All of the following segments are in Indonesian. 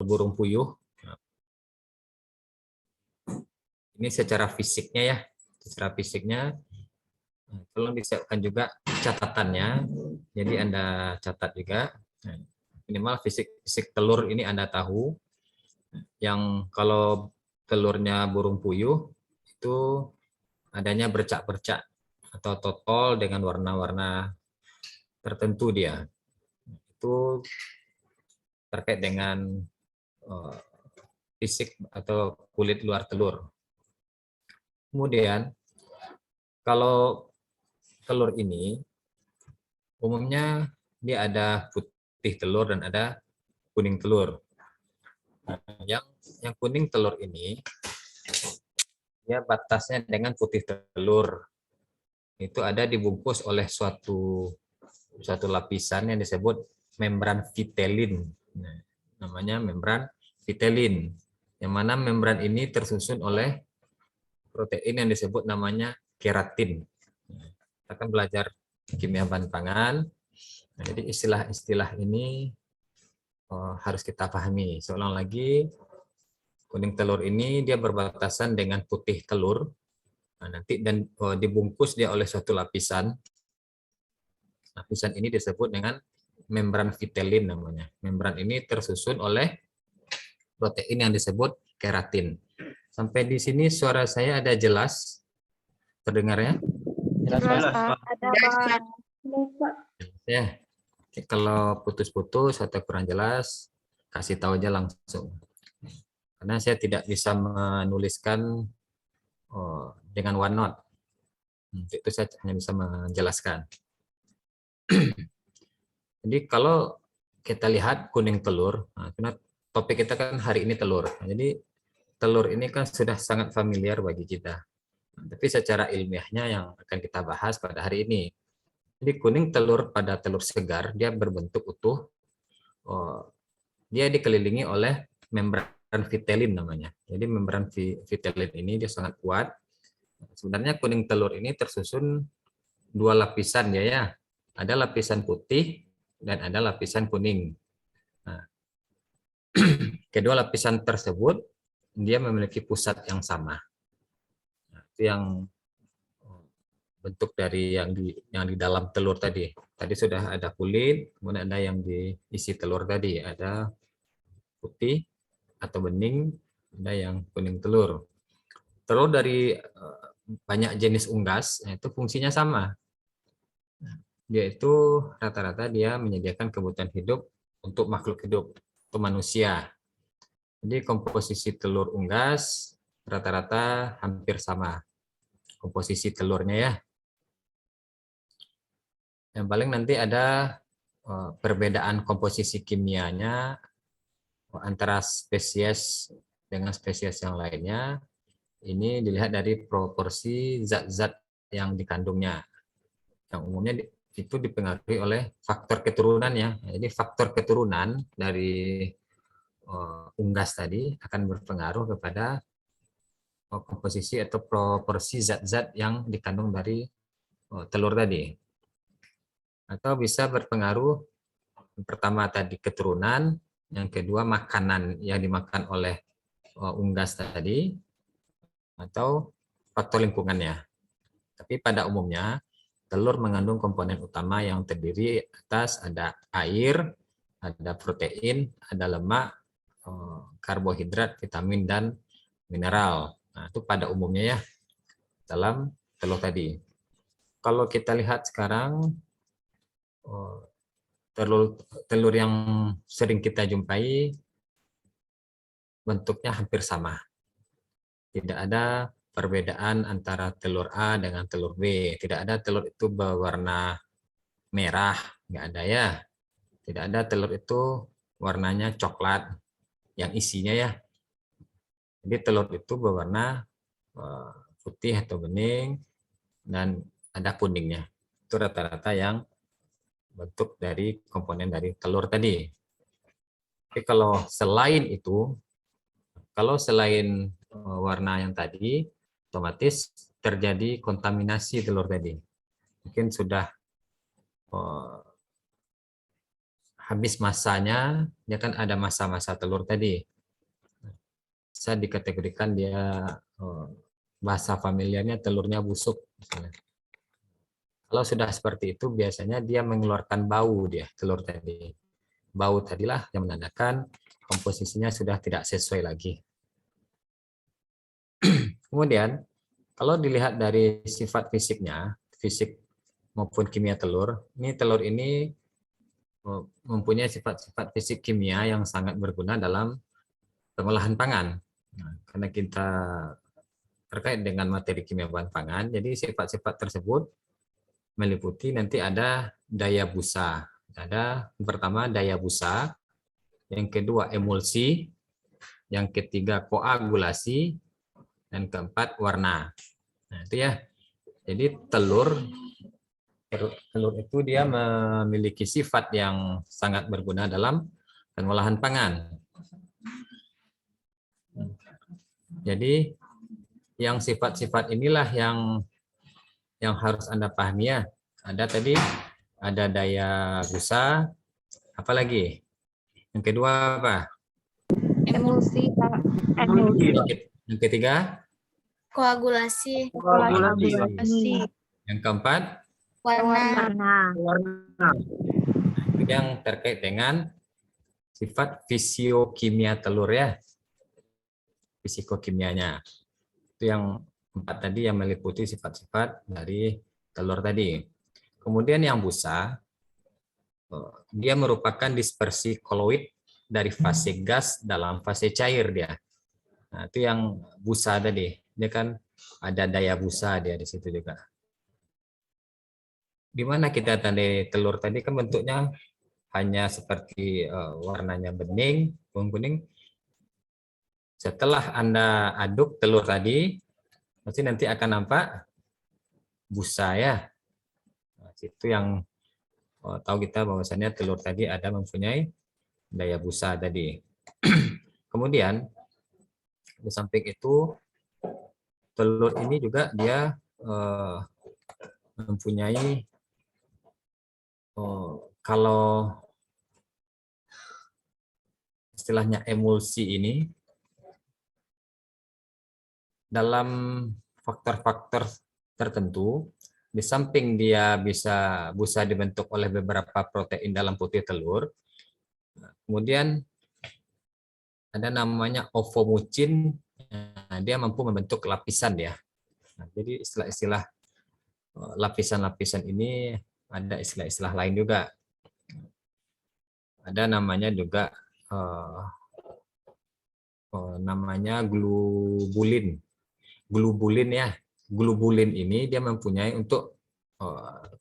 burung puyuh. Ini secara fisiknya ya, secara fisiknya. Tolong disiapkan juga catatannya, jadi Anda catat juga. Minimal fisik telur ini Anda tahu. Yang kalau telurnya burung puyuh itu adanya bercak-bercak atau totol dengan warna-warna tertentu dia. Itu terkait dengan fisik atau kulit luar telur. Kemudian kalau telur ini umumnya dia ada putih telur dan ada kuning telur. Nah, yang kuning telur ini dia batasnya dengan putih telur. Itu ada dibungkus oleh suatu lapisan yang disebut membran vitelin. Nah, namanya membran vitelin. Yang mana membran ini tersusun oleh protein yang disebut namanya keratin. Kita akan belajar kimia bahan pangan. Nah, jadi istilah-istilah ini harus kita pahami. Seulang lagi, kuning telur ini dia berbatasan dengan putih telur. Nah, nanti dan dibungkus dia oleh suatu lapisan. Lapisan ini disebut dengan membran vitelin namanya. Membran ini tersusun oleh protein yang disebut keratin. Sampai di sini suara saya ada jelas terdengarnya? Jelas, Pak. Ada Pak. Ya. Kalau putus-putus atau kurang jelas, kasih tahu aja langsung. Karena saya tidak bisa menuliskan dengan OneNote. Itu saya hanya bisa menjelaskan. Jadi kalau kita lihat kuning telur, karena topik kita kan hari ini telur. Jadi telur ini kan sudah sangat familiar bagi kita. Tapi secara ilmiahnya yang akan kita bahas pada hari ini. Jadi kuning telur pada telur segar, dia berbentuk utuh. Dia dikelilingi oleh membran vitelin namanya. Jadi membran vitelin ini dia sangat kuat. Sebenarnya kuning telur ini tersusun dua lapisan ya. Ada lapisan putih dan ada lapisan kuning. Nah, kedua lapisan tersebut dia memiliki pusat yang sama. Nah, itu yang bentuk dari yang di dalam telur tadi. Tadi sudah ada kulit, kemudian ada yang diisi telur tadi, ada putih atau bening, ada yang kuning telur. Telur dari banyak jenis unggas, itu fungsinya sama. Dia itu rata-rata dia menyediakan kebutuhan hidup untuk makhluk hidup, untuk manusia. Jadi komposisi telur unggas rata-rata hampir sama. Komposisi telurnya ya. Yang paling nanti ada perbedaan komposisi kimianya antara spesies dengan spesies yang lainnya. Ini dilihat dari proporsi zat-zat yang dikandungnya. Yang umumnya itu dipengaruhi oleh faktor keturunan ya. Jadi faktor keturunan dari unggas tadi akan berpengaruh kepada komposisi atau proporsi zat-zat yang dikandung dari telur tadi. Atau bisa berpengaruh pertama tadi keturunan, yang kedua makanan yang dimakan oleh unggas tadi, atau faktor lingkungannya. Tapi pada umumnya telur mengandung komponen utama yang terdiri atas ada air, ada protein, ada lemak, karbohidrat, vitamin dan mineral. Nah, itu pada umumnya ya dalam telur tadi. Kalau kita lihat sekarang telur yang sering kita jumpai bentuknya hampir sama. Tidak ada perbedaan antara telur A dengan telur B. Tidak ada telur itu berwarna merah, nggak ada ya. Tidak ada telur itu warnanya coklat yang isinya ya. Jadi telur itu berwarna putih atau bening dan ada kuningnya. Itu rata-rata yang bentuk dari komponen dari telur tadi. Tapi kalau selain itu, kalau selain warna yang tadi, otomatis terjadi kontaminasi telur tadi. Mungkin sudah habis masanya, dia kan ada masa-masa telur tadi. Bisa dikategorikan dia bahasa familiarnya telurnya busuk. Misalnya. Kalau sudah seperti itu, biasanya dia mengeluarkan bau dia telur tadi. Bau tadilah yang menandakan komposisinya sudah tidak sesuai lagi. Kemudian, kalau dilihat dari sifat fisiknya, fisik maupun kimia telur, ini telur ini mempunyai sifat-sifat fisik kimia yang sangat berguna dalam pengolahan pangan. Nah, karena kita terkait dengan materi kimia bahan pangan, jadi sifat-sifat tersebut meliputi nanti ada daya busa. Ada yang pertama daya busa, yang kedua emulsi, yang ketiga koagulasi, dan keempat warna. Nah, itu ya. Jadi telur itu dia memiliki sifat yang sangat berguna dalam pengolahan pangan. Jadi yang sifat-sifat inilah yang harus Anda pahami ya. Ada tadi ada daya busa, apalagi? Yang kedua apa? Emulsi. Yang ketiga? Koagulasi. Yang keempat? Warna. Itu yang terkait dengan sifat fisiokimia telur ya. Fisikokimianya. Itu yang empat tadi yang meliputi sifat-sifat dari telur tadi. Kemudian yang busa, dia merupakan dispersi koloid dari fase gas dalam fase cair dia. Nah, itu yang busa tadi. Dia kan ada daya busa dia di situ juga. Di mana kita tadi telur tadi kan bentuknya hanya seperti warnanya bening, kuning. Setelah Anda aduk telur tadi, pasti nanti akan nampak busa ya. Nah, itu yang tahu kita bahwasannya telur tadi ada mempunyai daya busa tadi. Kemudian di samping itu telur ini juga dia mempunyai kalau istilahnya emulsi ini dalam faktor-faktor tertentu, di samping dia bisa dibentuk oleh beberapa protein dalam putih telur, kemudian ada namanya ovomucin, dia mampu membentuk lapisan ya. Nah, jadi istilah-istilah lapisan-lapisan ini ada istilah-istilah lain juga. Ada namanya juga namanya glubulin. Glubulin ya. Glubulin ini dia mempunyai untuk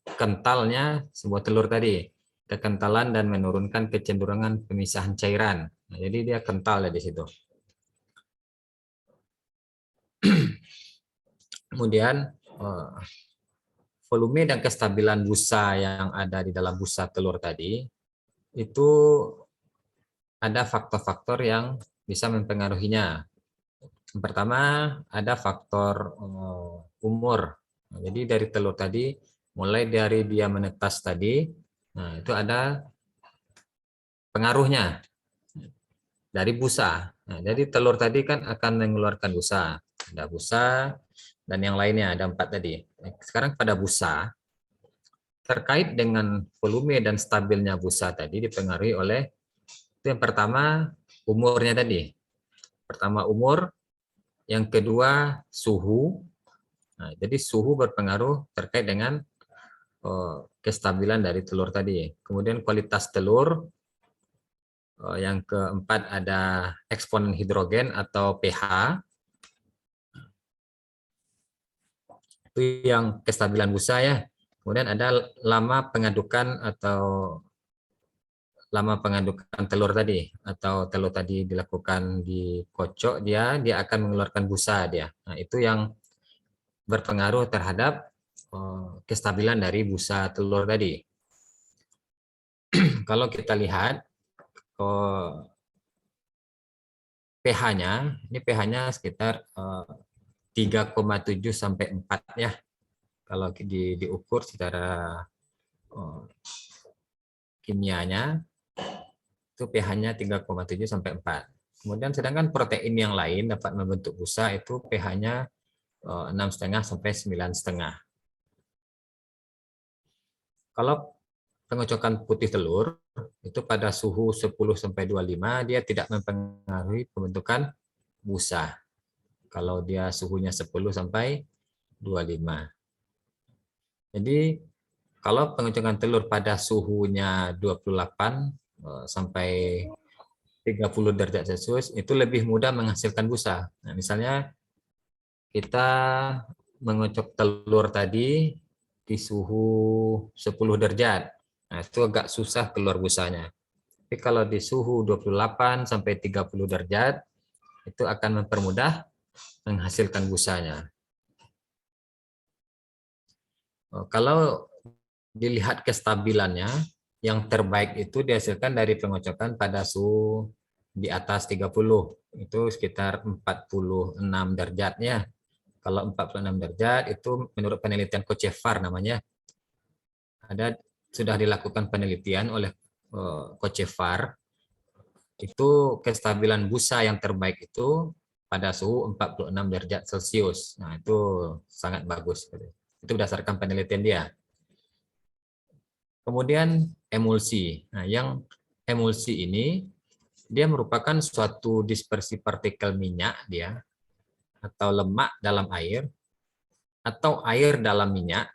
kentalnya sebuah telur tadi, kekentalan dan menurunkan kecenderungan pemisahan cairan. Nah, jadi dia kental ya di situ. Kemudian volume dan kestabilan busa yang ada di dalam busa telur tadi itu ada faktor-faktor yang bisa mempengaruhinya. Yang pertama ada faktor umur. Nah, jadi dari telur tadi, mulai dari dia menetas tadi, nah itu ada pengaruhnya dari busa. Nah, jadi telur tadi kan akan mengeluarkan busa. Ada busa dan yang lainnya, ada 4 tadi. Sekarang pada busa, terkait dengan volume dan stabilnya busa tadi dipengaruhi oleh itu yang pertama umurnya tadi. Pertama umur, yang kedua suhu. Nah, jadi suhu berpengaruh terkait dengan kestabilan dari telur tadi. Kemudian kualitas telur. Yang keempat ada eksponen hidrogen atau pH. Itu yang kestabilan busa ya. Kemudian ada lama pengadukan atau lama pengadukan telur tadi, atau telur tadi dilakukan di kocok, dia akan mengeluarkan busa dia. Nah, itu yang berpengaruh terhadap kestabilan dari busa telur tadi. Kalau kita lihat pH-nya, ini pH-nya sekitar 3,7 sampai 4 ya. Kalau diukur secara kimianya. itu pH-nya 3,7 sampai 4. Kemudian sedangkan protein yang lain dapat membentuk busa itu pH-nya 6,5 sampai 9,5. Kalau pengocokan putih telur itu pada suhu 10 sampai 25 dia tidak mempengaruhi pembentukan busa. Kalau dia suhunya 10 sampai 25. Jadi kalau pengocokan telur pada suhunya 28 sampai 30 derajat Celcius itu lebih mudah menghasilkan busa. Nah, misalnya kita mengocok telur tadi di suhu 10 derajat. Nah, itu agak susah keluar busanya. Tapi kalau di suhu 28 sampai 30 derajat itu akan mempermudah menghasilkan busanya. Kalau dilihat kestabilannya, yang terbaik itu dihasilkan dari pengocokan pada suhu di atas 30, itu sekitar 46 derajat ya. Kalau 46 derajat itu menurut penelitian Kochevar namanya. Sudah dilakukan penelitian oleh Kochevar, itu kestabilan busa yang terbaik itu pada suhu 46 derajat Celcius. Nah, itu sangat bagus. Itu berdasarkan penelitian dia. Kemudian emulsi. Nah, yang emulsi ini dia merupakan suatu dispersi partikel minyak dia atau lemak dalam air atau air dalam minyak.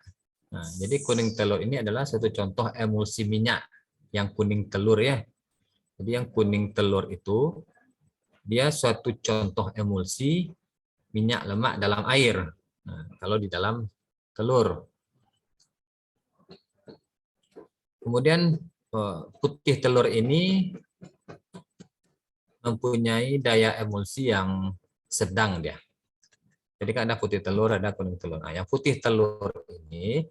Nah, jadi kuning telur ini adalah satu contoh emulsi minyak yang kuning telur ya. Jadi yang kuning telur itu dia suatu contoh emulsi minyak lemak dalam air. Nah, kalau di dalam telur. Kemudian putih telur ini mempunyai daya emulsi yang sedang dia. Jadi kan ada putih telur, ada kuning telur. Nah, yang putih telur ini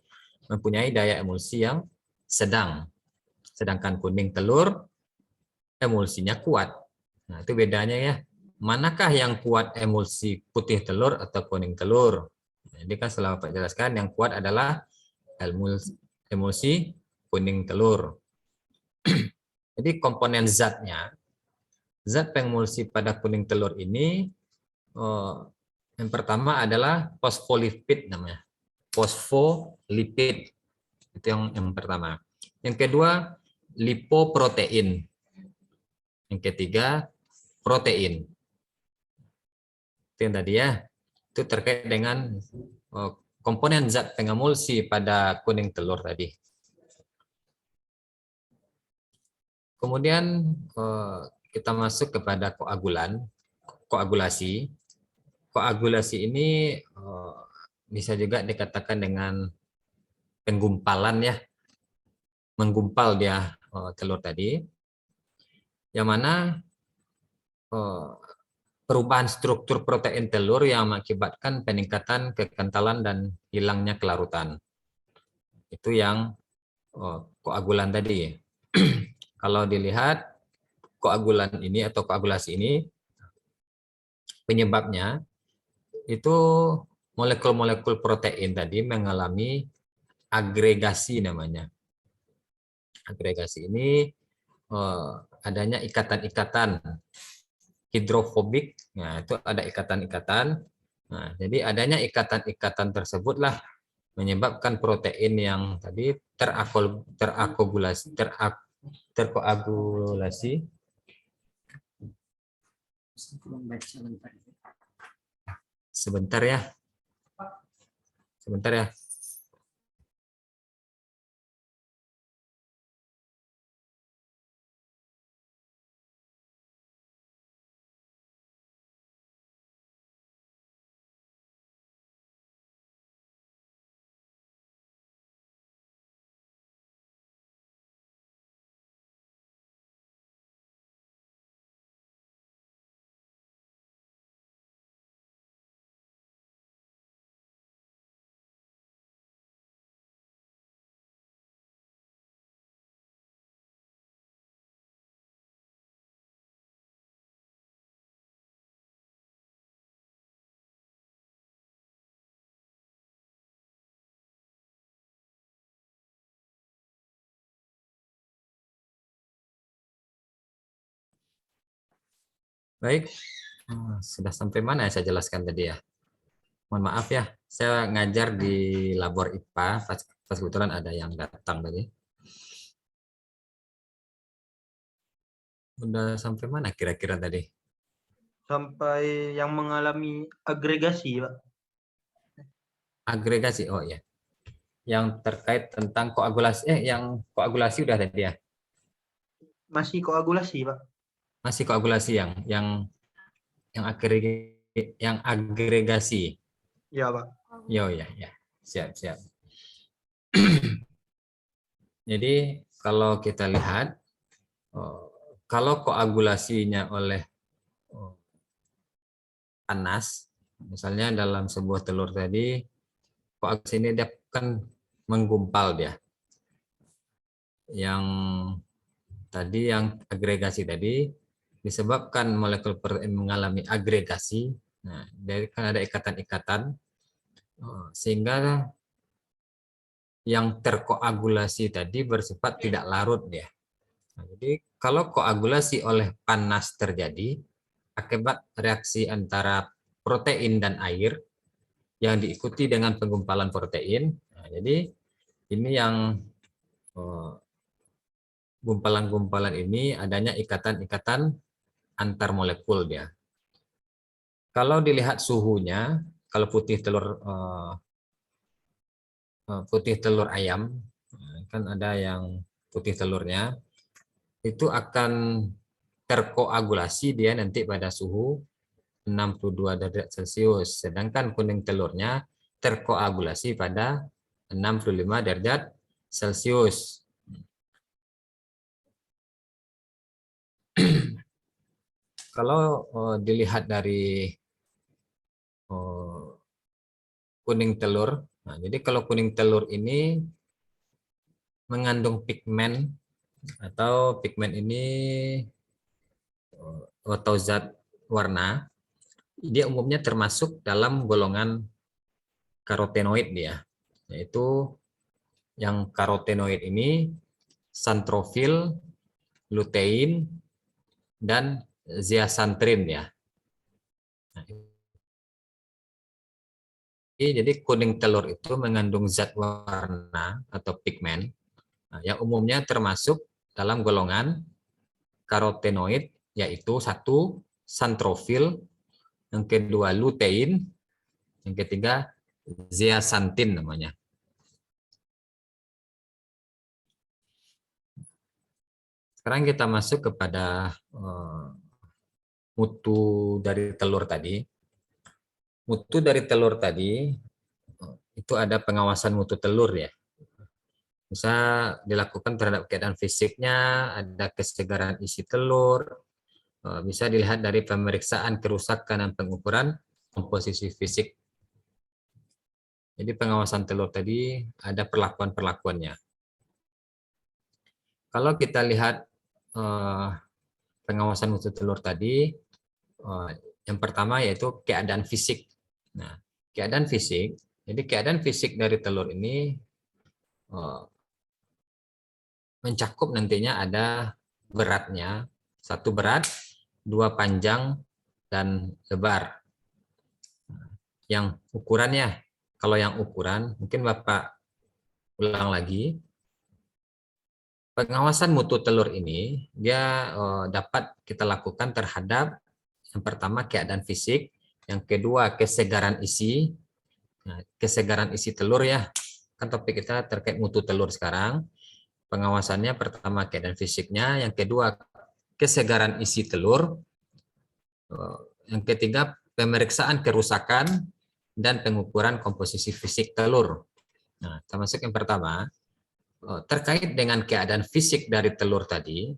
mempunyai daya emulsi yang sedang. Sedangkan kuning telur emulsinya kuat. Nah, itu bedanya ya. Manakah yang kuat emulsi putih telur atau kuning telur? Jadi kan setelah Bapak jelaskan yang kuat adalah emulsi kuning telur. Jadi komponen zatnya, zat pengemulsi pada kuning telur ini yang pertama adalah fosfolipid namanya. Fosfolipid. Itu yang pertama. Yang kedua lipoprotein. Yang ketiga protein. Itu yang tadi ya. Itu terkait dengan komponen zat pengemulsi pada kuning telur tadi. Kemudian kita masuk kepada koagulasi. Koagulasi ini bisa juga dikatakan dengan penggumpalan ya, menggumpal dia telur tadi, yang mana perubahan struktur protein telur yang mengakibatkan peningkatan kekentalan dan hilangnya kelarutan. Itu yang koagulan tadi. Kalau dilihat koagulan ini atau koagulasi ini penyebabnya itu molekul-molekul protein tadi mengalami agregasi namanya. Agregasi ini adanya ikatan-ikatan hidrofobik. Nah, itu ada ikatan-ikatan. Nah, jadi adanya ikatan-ikatan tersebutlah menyebabkan protein yang tadi terkoagulasi. Sebentar ya. Sebentar ya. Baik, sudah sampai mana ya saya jelaskan tadi ya? Mohon maaf ya, saya ngajar di labor IPA, pas kebetulan ada yang datang tadi. Udah sampai mana kira-kira tadi? Sampai yang mengalami agregasi, Pak. Agregasi, oh ya. Yang terkait tentang koagulasi, yang koagulasi udah tadi ya? Masih koagulasi, Pak. Masih koagulasi yang agregasi. Ya, Pak. Yo ya, ya. Siap, siap. Jadi kalau kita lihat, kalau koagulasinya oleh panas, misalnya dalam sebuah telur tadi, koagulasi ini dia kan menggumpal dia. Yang tadi yang agregasi tadi disebabkan molekul protein mengalami agregasi. Nah, dari kan ada ikatan-ikatan sehingga yang terkoagulasi tadi bersifat tidak larut dia. Nah, jadi kalau koagulasi oleh panas terjadi akibat reaksi antara protein dan air yang diikuti dengan penggumpalan protein. Nah, jadi ini yang gumpalan-gumpalan ini adanya ikatan-ikatan antar molekul dia. Kalau dilihat suhunya, kalau putih telur ayam, kan ada yang putih telurnya, itu akan terkoagulasi dia nanti pada suhu 62 derajat Celcius, sedangkan kuning telurnya terkoagulasi pada 65 derajat Celcius. Kalau dilihat dari kuning telur, nah, jadi kalau kuning telur ini mengandung pigmen atau pigmen ini atau zat warna, dia umumnya termasuk dalam golongan karotenoid dia, yaitu yang karotenoid ini santrofil, lutein, dan zeaxanthin ya. Nah, jadi kuning telur itu mengandung zat warna atau pigmen yang umumnya termasuk dalam golongan karotenoid, yaitu satu santrofil, yang kedua lutein, yang ketiga zeaxanthin namanya. Sekarang kita masuk kepada mutu dari telur tadi. Mutu dari telur tadi itu ada pengawasan mutu telur ya. Bisa dilakukan terhadap keadaan fisiknya, ada kesegaran isi telur, bisa dilihat dari pemeriksaan kerusakan dan pengukuran komposisi fisik. Jadi pengawasan telur tadi ada perlakuan-perlakuannya. Kalau kita lihat pengawasan mutu telur tadi, yang pertama yaitu keadaan fisik. Nah, keadaan fisik, jadi keadaan fisik dari telur ini mencakup nantinya ada beratnya, satu berat, dua panjang, dan lebar. Yang ukurannya, kalau yang ukuran, mungkin Bapak ulang lagi. Pengawasan mutu telur ini, dia dapat kita lakukan terhadap yang pertama keadaan fisik, yang kedua kesegaran isi. Nah, kesegaran isi telur ya, kan topik kita terkait mutu telur sekarang. Pengawasannya pertama keadaan fisiknya, yang kedua kesegaran isi telur, yang ketiga pemeriksaan kerusakan dan pengukuran komposisi fisik telur. Nah, termasuk yang pertama terkait dengan keadaan fisik dari telur tadi.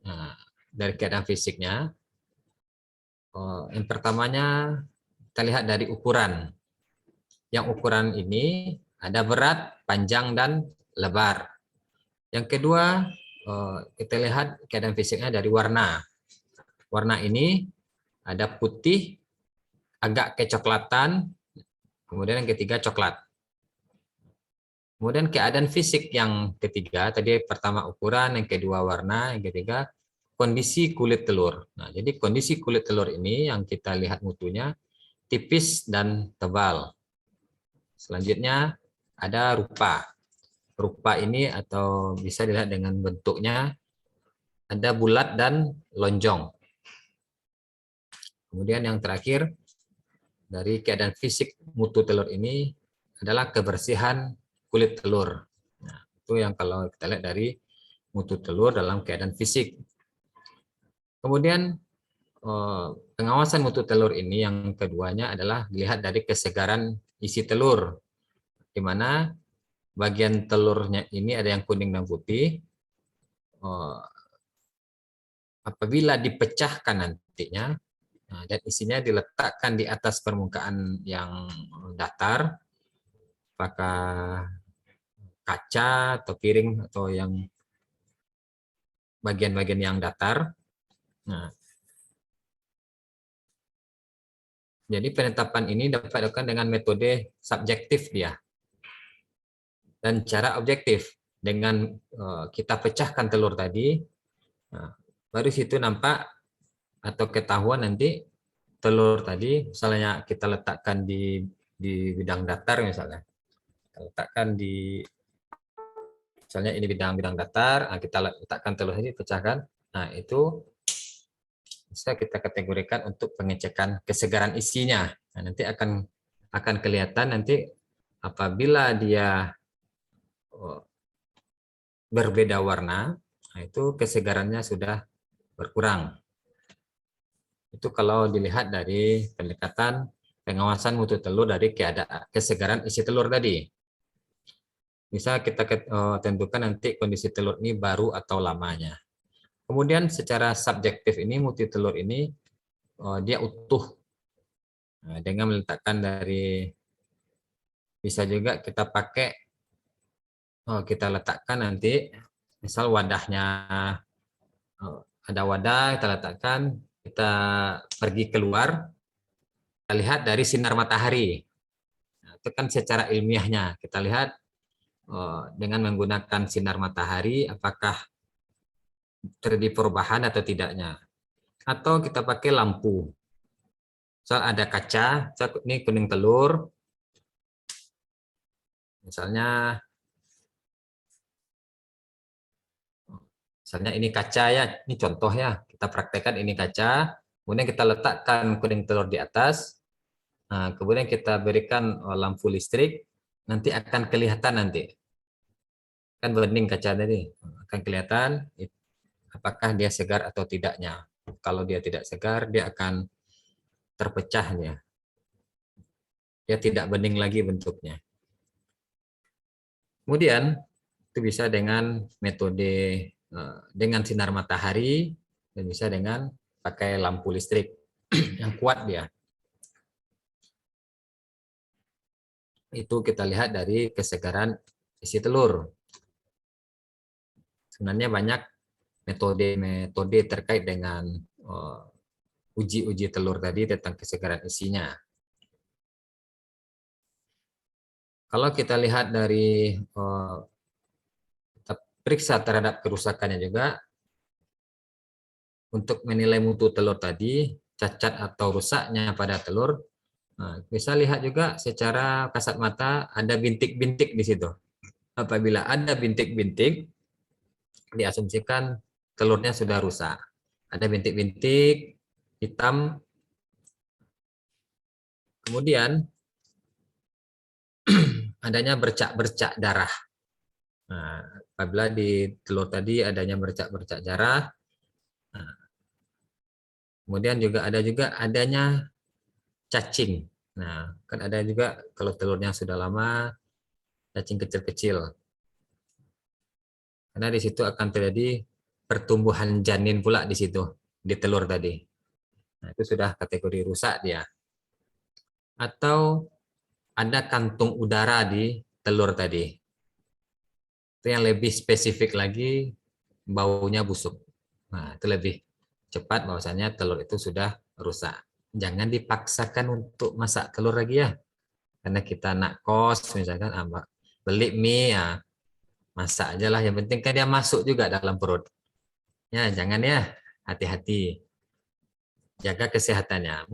Nah, dari keadaan fisiknya, yang pertamanya kita lihat dari ukuran. Yang ukuran ini ada berat, panjang, dan lebar. Yang kedua, kita lihat keadaan fisiknya dari warna. Warna ini ada putih, agak kecoklatan, kemudian yang ketiga coklat. Kemudian keadaan fisik yang ketiga, tadi pertama ukuran, yang kedua warna, yang ketiga kondisi kulit telur. Nah, jadi kondisi kulit telur ini yang kita lihat mutunya tipis dan tebal. Selanjutnya ada rupa. Rupa ini atau bisa dilihat dengan bentuknya ada bulat dan lonjong. Kemudian yang terakhir dari keadaan fisik mutu telur ini adalah kebersihan kulit telur. Nah, itu yang kalau kita lihat dari mutu telur dalam keadaan fisik. Kemudian pengawasan mutu telur ini yang keduanya adalah dilihat dari kesegaran isi telur, di mana bagian telurnya ini ada yang kuning dan putih. Apabila dipecahkan nantinya dan isinya diletakkan di atas permukaan yang datar, apakah kaca atau piring atau yang bagian-bagian yang datar. Nah, jadi penetapan ini dapat dilakukan dengan metode subjektif dia dan cara objektif dengan kita pecahkan telur tadi. Nah, baru situ nampak atau ketahuan nanti telur tadi, misalnya kita letakkan di bidang datar misalnya, kita letakkan di misalnya ini bidang datar, nah kita letakkan telur tadi pecahkan, nah itu bisa kita kategorikan untuk pengecekan kesegaran isinya. Nah, nanti akan kelihatan nanti apabila dia berbeda warna, nah itu kesegarannya sudah berkurang. Itu kalau dilihat dari pendekatan pengawasan mutu telur dari keadaan kesegaran isi telur tadi. Bisa kita tentukan nanti kondisi telur ini baru atau lamanya. Kemudian secara subjektif ini mutu telur ini dia utuh. Nah, dengan meletakkan dari bisa juga kita pakai kita letakkan nanti misal wadahnya ada wadah kita letakkan, kita pergi keluar, kita lihat dari sinar matahari. Nah, itu kan secara ilmiahnya kita lihat dengan menggunakan sinar matahari apakah terjadi perubahan atau tidaknya. Atau kita pakai lampu. Misal ada kaca, ini kuning telur. Misalnya ini kaca ya, ini contoh ya. Kita praktekkan ini kaca, kemudian kita letakkan kuning telur di atas. Nah, kemudian kita berikan lampu listrik, nanti akan kelihatan nanti. Kan bening kaca tadi, akan kelihatan apakah dia segar atau tidaknya. Kalau dia tidak segar, dia akan terpecahnya. Dia tidak bening lagi bentuknya. Kemudian itu bisa dengan metode dengan sinar matahari dan bisa dengan pakai lampu listrik yang kuat dia. Itu kita lihat dari kesegaran isi telur. Sebenarnya banyak metode terkait dengan uji telur tadi tentang kesegaran isinya. Kalau kita lihat dari kita periksa terhadap kerusakannya juga, untuk menilai mutu telur tadi, cacat atau rusaknya pada telur, bisa lihat juga secara kasat mata ada bintik-bintik di situ. Apabila ada bintik-bintik, diasumsikan telurnya sudah rusak. Ada bintik-bintik hitam. Kemudian adanya bercak-bercak darah. Nah, apabila di telur tadi adanya bercak-bercak darah, kemudian juga adanya cacing. Nah, kan ada juga kalau telurnya sudah lama cacing kecil-kecil. Karena di situ akan terjadi pertumbuhan janin pula di situ di telur tadi. Nah, itu sudah kategori rusak dia. Atau ada kantung udara di telur tadi. Itu yang lebih spesifik lagi, baunya busuk. Nah, itu lebih cepat bahwasanya telur itu sudah rusak. Jangan dipaksakan untuk masak telur lagi ya. Karena kita nak kos misalkan beli mie ya, masak aja lah. Yang penting kan dia masuk juga dalam perut. Ya, jangan ya. hati-hati. Jaga kesehatannya.